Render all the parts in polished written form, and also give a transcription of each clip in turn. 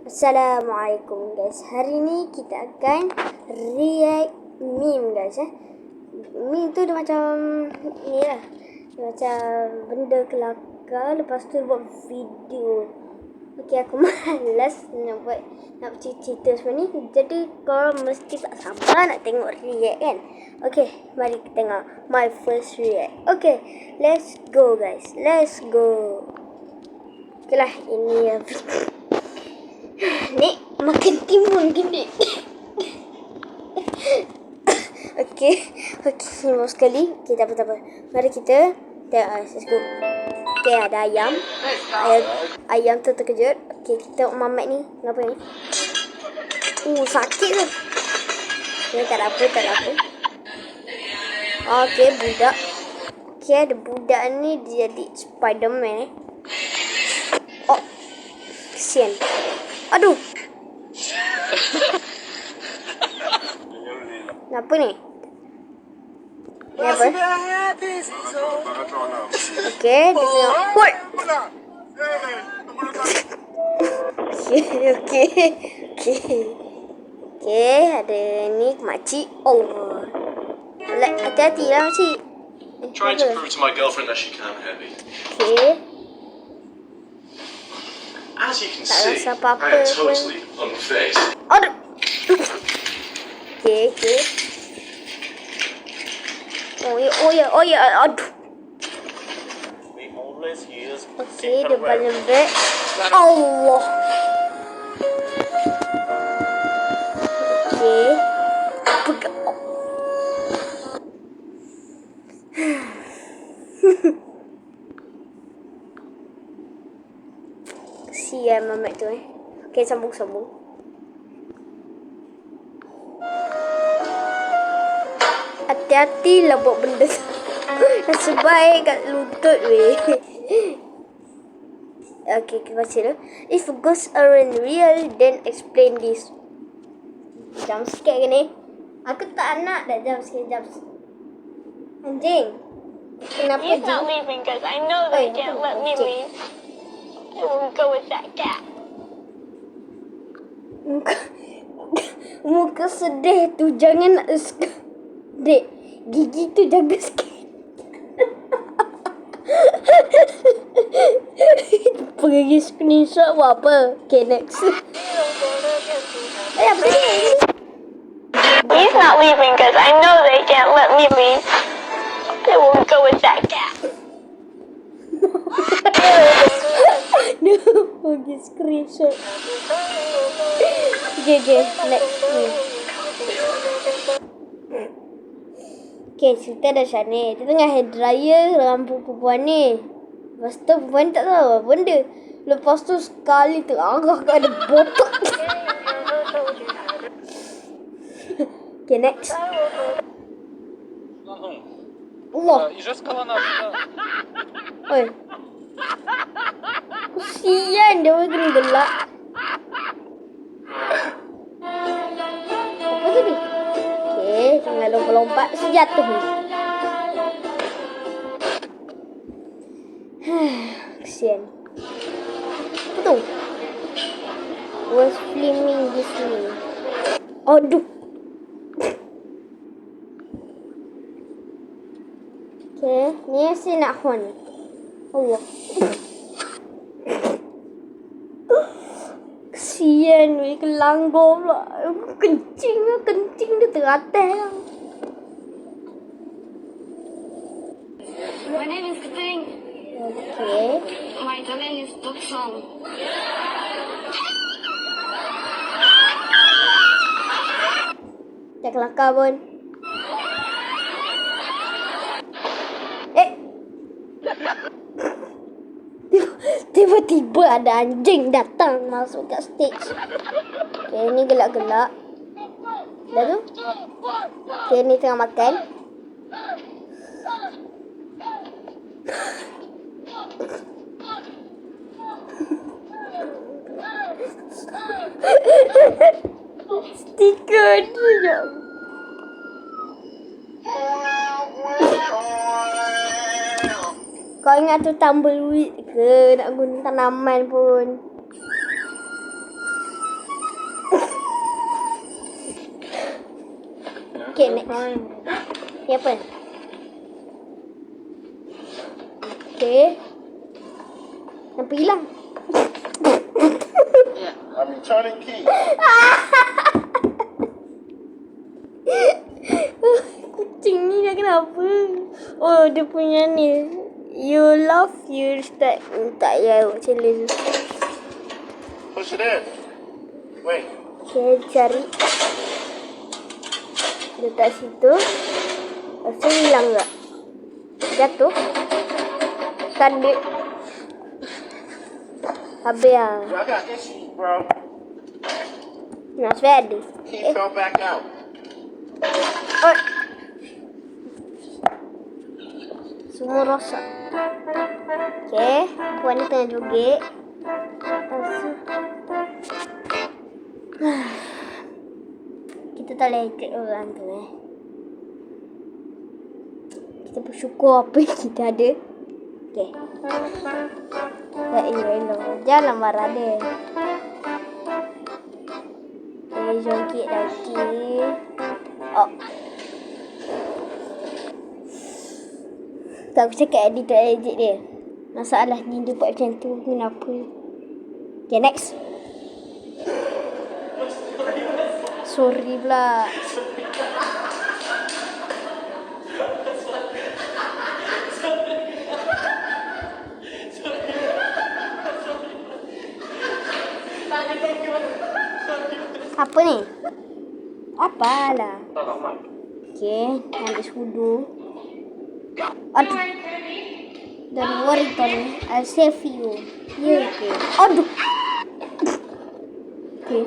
Assalamualaikum guys. Hari ni kita akan react meme guys. Meme tu dia macam ni lah. Dia macam benda kelakar. Lepas tu buat video. Okey, aku malas nak cerita semua ni. Jadi korang mesti tak sabar nak tengok react kan. Okey, mari kita tengok my first react. Okey, let's go guys. Let's go. Okey lah, ini Nek makan timun gede. Okey, semua sekali. Okey, tak apa. Mari kita let's go. Okey, ada ayam. Ayam tu terkejut. Okey, kita tengok mamat ni. Kenapa ni? Sakit tu. Okey, tak ada apa. Okey, budak. Okey, ada budak ni dia jadi Spiderman Oh, kesian. Aduh. Apa ni? Ni apa? Okey, dia tengok. Woi. Okey, ada ni makcik. Allah. Hati-hati lah makcik. Trying to prove to my girlfriend that she can't hurt me. Okey. As you can Tak see, rasa apa-apa I am totally unfazed. Aduh. Okey. Oh ya, aduh. Okey, dia paling lembek. Allah. Okey. Pegang. Kesian mamat tu Okey, sambung. Hati-hati lah buat benda tu. Nasib baik kat lutut weh. Okey, kita baca dulu. If ghosts aren't real, then explain this. Jump scare ke ni? Aku tak nak dah jump scare. Anjing. Kenapa He's not leaving because I know they can't let me leave. I won't go with that cat. Muka sedih tu jangan nak Dek, gigi tu jaga sikit. Pergi screenshot buat apa? Okay, next. Apa ni? He's not leaving because I know they can't let me leave. I won't go with that cat. Dia pergi screenshot. Okay, next ni. Okay, cerita dah Syah ni. Dia tengah hair dryer rambut perempuan ni. Lepas tu perempuan tak tahu apa benda. Lepas tu sekali terarah kat ada botak. Okay, next. Allah. Oi. Kesian dia orang kena gelak. Apa tu ni? Okey, jangan lompat-lompat sejatuh ni. Kesian. Apa tu? Was filming this way. Aduh. Okey, ni si nak hon. Allah. Kesian weh, kelanggar pula. Kencing dia teratai. My name is Kating. Okey. My talent is talk song. Tak kelakar pun. Tiba-tiba ada anjing datang masuk kat stage. Okay, ni gelak-gelak. Dah tu? Okay, ni tengah makan. Stiker dia. Kau ingat tu tumbleweed ke? Nak guna tanaman pun. Okay, next. Ni apa? Okay. Nampak hilang. I'm returning key. Kucing ni dah kenapa? Oh, dia punya ni. You laugh, you start. Tak payah challenge. Push it in. Wait. Okay, cari. Letak situ. Lepas tu hilang tak? Jatuh. Tadi. Habis lah. I got issues, bro. Nak ready. Key fell back out. Oh. Semua rosak. Okay. Puan ni tengah joget. Lepas tu. Kita tak boleh ikut orang tu Kita bersyukur apa yang kita ada. Okay. Tak elok. Jangan marah dia. Okay, joget lagi. Oh. Tak aku cakap edit dia. Masalah ni dia buat macam tu. Kenapa? Okay, next. Sorry pula. Apa ni? Apalah. Okay, ambil sudu. Aduh. Don't worry, Tony. I'll save you. Yeah, okay. Aduh. Okay.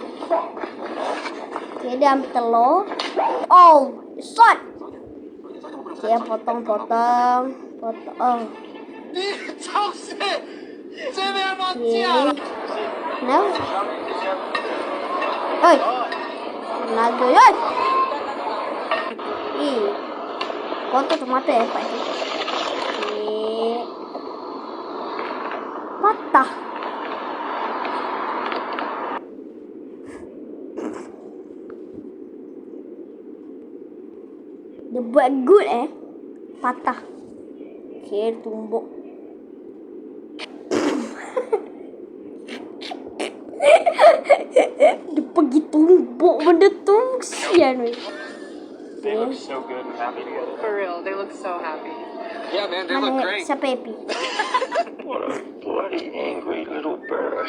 Okay, dia ambil telur. Oh, shot. Okay, potong. Oh. Okay. No. Oi. Naga, oi. Potong tomato Pak tu. Okay. Patah. Dia buat good patah. Okay, tumbuk. Dia pergi tumbuk benda tu. Kesian weh. They look so good and happy together. For real, they look so happy. Yeah, man, they look great. Siapa happy? What a bloody angry little bird.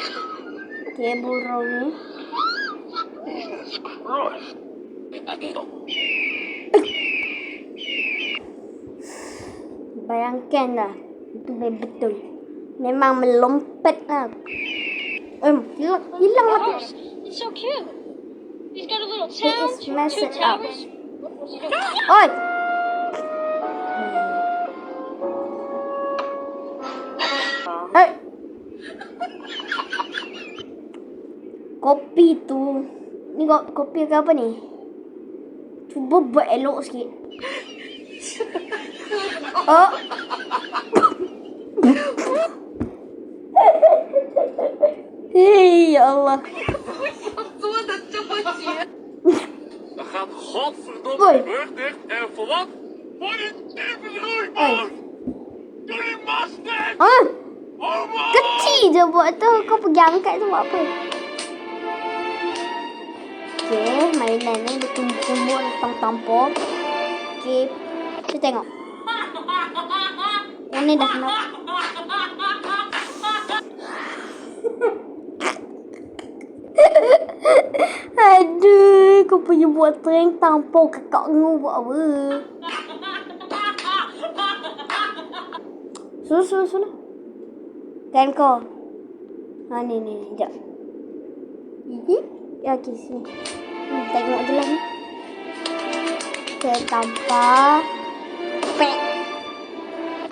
Okay, burung ni. Jesus Christ. Bayangkan lah. Itu betul. Memang melompat lah. Hilang mati. It's so cute. He's got a little He town, is messed two up. towers. What's he doing? Oi! Hey! Kopi tu. Ni kopi ke apa ni? Cuba buat elok sikit. Oh! Hei, ya Allah. Dan gaat godverdomme Hoi. de deur dicht en voor wat? Voor die tyfusroei, Oi. man! Jullie mustard! Ah! Oh, man! Kecil je buat tu. Kau pergi angkat tu buat apa? Okay, mainan ni dia tumbuk-tumbuk datang tampur. Okay, kita tengok. Yang ni dah kena. Aduh, kau punya buat train tampur kakak kau buat apa? Suruh. Kan kau. Ha, ni, sekejap. Ya, okey, sini. Tengok je lah ni. Kita tampar. Pek.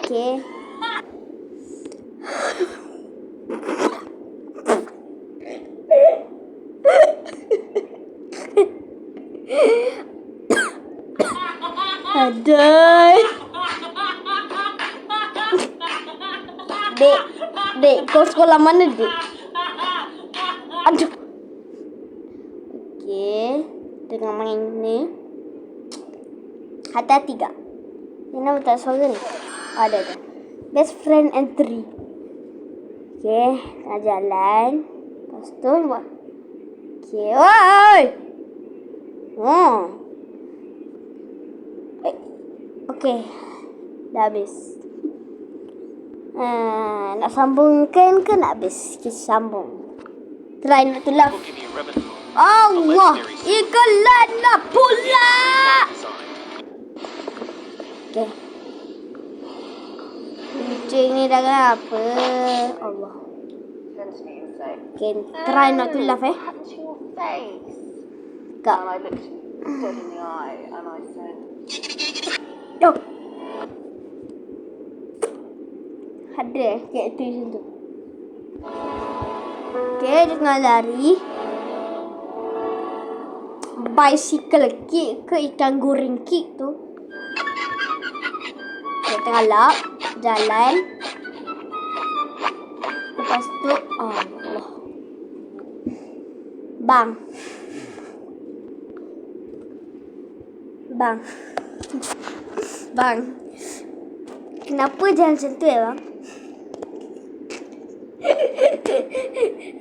Okey. Aduh. Dek, kau sekolah mana, Dek? Aduh. Okey, tengah main ni. Hati-hati kak. Ini tak suara ni. Ada. Best friend and 3. Okay, tengah jalan. Lepas tu buat. Okay, oi! Oh. Okay, dah habis. Nak sambungkan ke nak habis? Kita sambung. Try not to laugh. We'll give you rabbit hole. Allah, iklan nak pula. Okay. Kucing ni dah kenapa? Allah. Okay, try not to laugh Kak. And I looked him dead in the eye and I said, Oh. Ada karakter macam tu. Okay, dia tengah lari. Bicycle kick ke ikan goreng kick tu. Dia tengah lap. Jalan. Lepas tu, Allah. Bang. Bang. Bang. Kenapa jalan macam tu ya bang?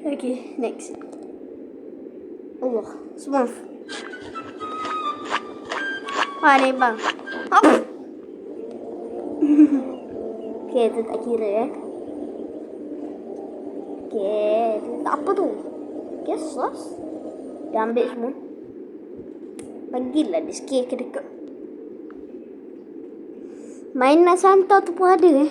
Okay, next. Allah, smooth. Ni bang. Hop. Okay, tu tak kira Okay, tu tak apa tu. Okay, sos. Dia ambil semua. Bagilah dia sikit ke dekat. Mainan Santa tu pun ada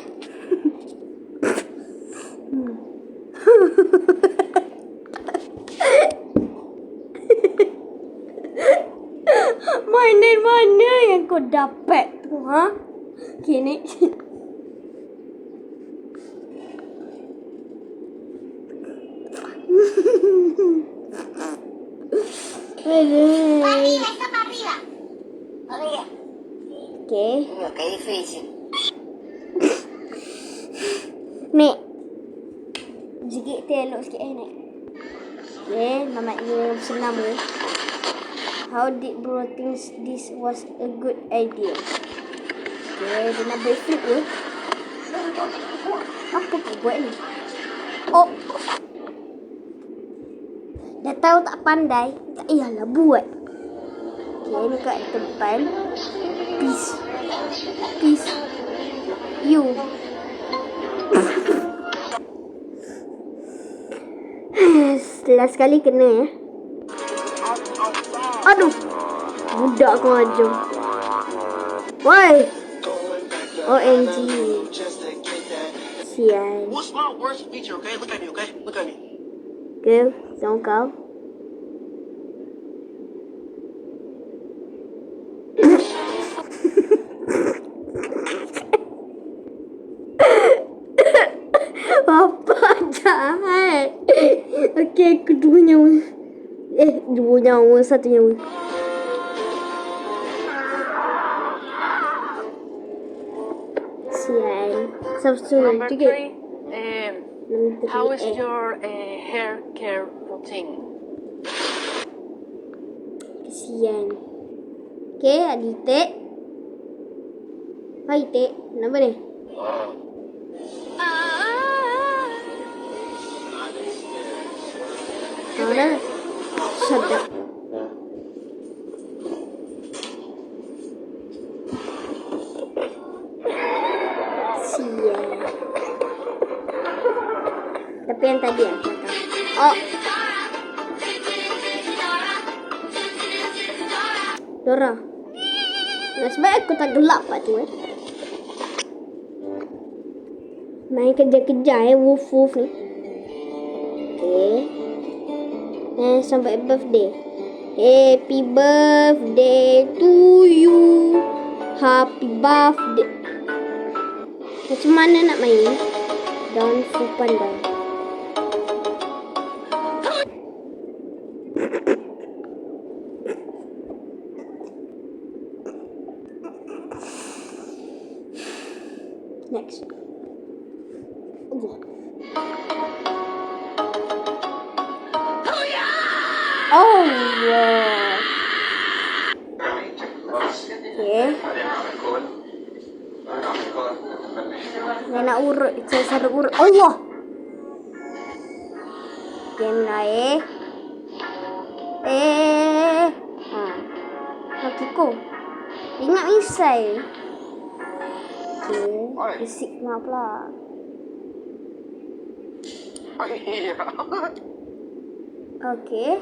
Mainan mana yang kau dapat tu, ha? Okay, next. Okay. Nek. Sikit elok sikit Nek. Okay, Mamat ni senam ni. How did bro think this was a good idea? Okay, dia nak backflip ni. Apa kau buat ni? Oh. Dah tahu tak pandai, tak payahlah buat. Okay, ni kat depan. Peace. Peace. You. Last sekali kena Aduh. Budak kau aja. Why? OMG. Sian. What's my worst feature, okay? Look at me, okay? Look at me. Okay, tengok kau. Apa jahat. Okay, aku 2 nyawa. 2 nyawa, 1 nyawa. Sian. Substitute Number juga. 3, how is your hair care routine? Kesian. Okay, adik Tek. Hai Tek, nama ni? Mana? Shut up. Sian. Tapi yang tadi yang kata. Oh. Dora. Nasib baik aku tak gelap pak tu Main kejar-kejar wolf ni. Okay. Sampai birthday. Happy birthday to you. Happy birthday. Macam mana nak main? Daun Fu Panda. Next. Oh, yeah. Okay. Okay. Saya nak urut. Saya urut. Allah. Okay, naik. Kiko. Ingat misai. Okay. Bisik nak pula. Okay.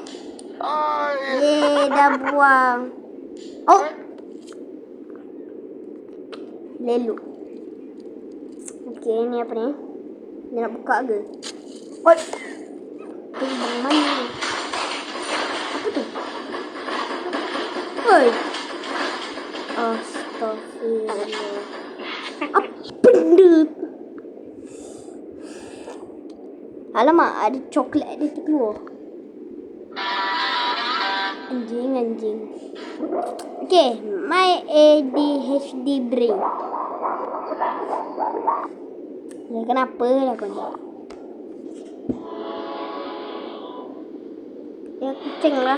Dah buang. Oh. Lelu. Okay, ni apa ni? Dia nak buka ke? Oi. Tu bang mana? Apa tu? Oi. Astaghfirullah. Apa benda? Alamak, ada coklat dia terkeluar. Anjing. Okay, my ADHD brain. Ya, kenapa lah kau ni? Ya, kucing lah.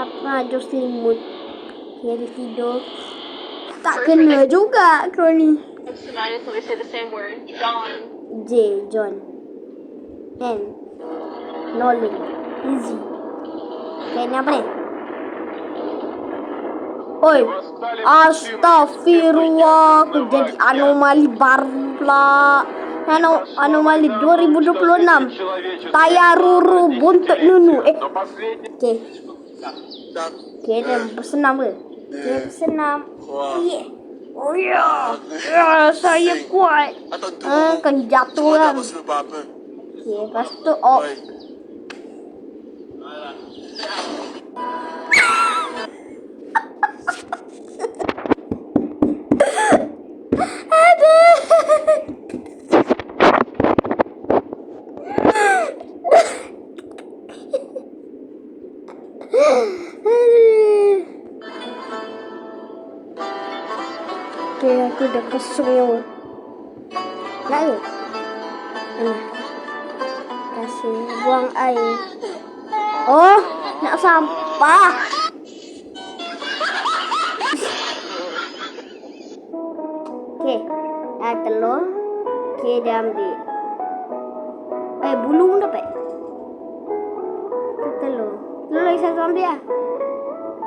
Apa jauh selimut. Ya, dia tidur. Tak kena juga kau ni. Tonight until we say the same word. John. John. N. Nolan. Easy. Okay, ni apa ni? Oi. Astaghfirullah. Aku jadi anomali baru pula. Anomali 2026. Tayaruru buntut nunu. Okay. Okay, dia bersenam ke? Okay, bersenam. Yeah. Oh ya. Ya, saya kuat. Kan jatuh kan. Okay, lepas tu Okay, aku dah kosong nyawa. Nak ke? Kasih buang air. Oh, nak sampah. Okay, telur. Okay, dia ambil. Bulu pun dapat. Telur lagi satu ambil lah.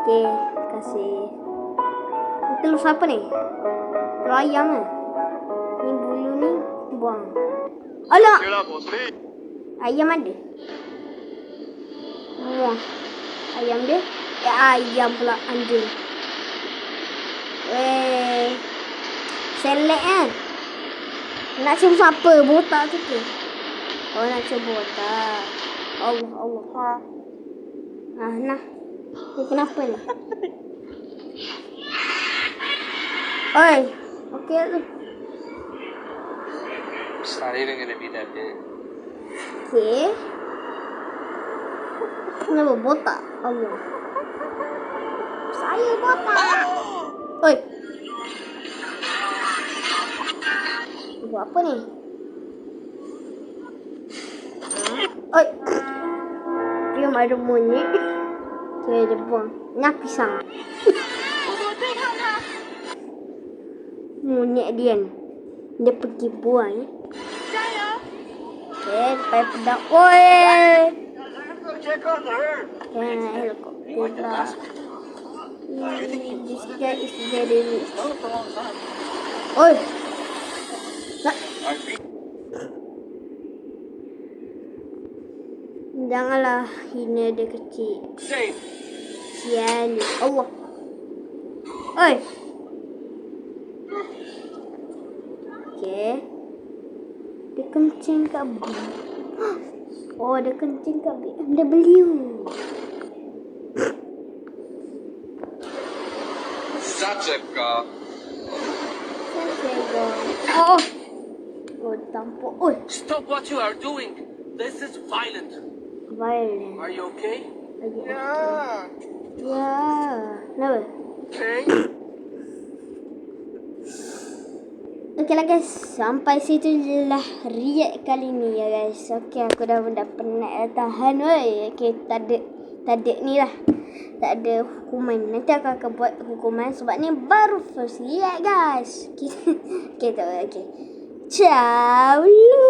Okay, kasih. Telur siapa ni? Telur ayam lah. Ni bulu ni buang. Alah! Ayam ada. Buang. Ayam dia. Ayam pula anjing. Selek kan? Nak cium siapa? Botak tu ke? Oh, nak cium botak. Allah. Nah. Ni kenapa ni? Oi. Okay tu. It's not even gonna be that big. Okay. Kenapa botak? Allah. Saya botak. Oi. Buat apa ni? Oi. Dia ada monyet. Okay, dia buang. Nak pisang. Monyet dia ni. Dia pergi buang. Okay, sampai pedang. Oi. Okay, helikopter. This guy is very rich. Oi. Janganlah hina dia kecil. Sial. Allah. Oi. Okay. Dia kencing kat Oh, dia kencing kat BMW. Zaczepka. Oh, tampuk. Oi. Stop what you are doing. This is violent. Violent. Are you okay? Ya. Kenapa? Okay. Okay lah guys, sampai situ je lah react kali ni ya guys. Okay, aku dah penat tahan weh. Okay, tak ada Tak ada ni lah. Tak ada hukuman. Nanti aku akan buat hukuman sebab ni baru first react guys. Okay. Ciao lu.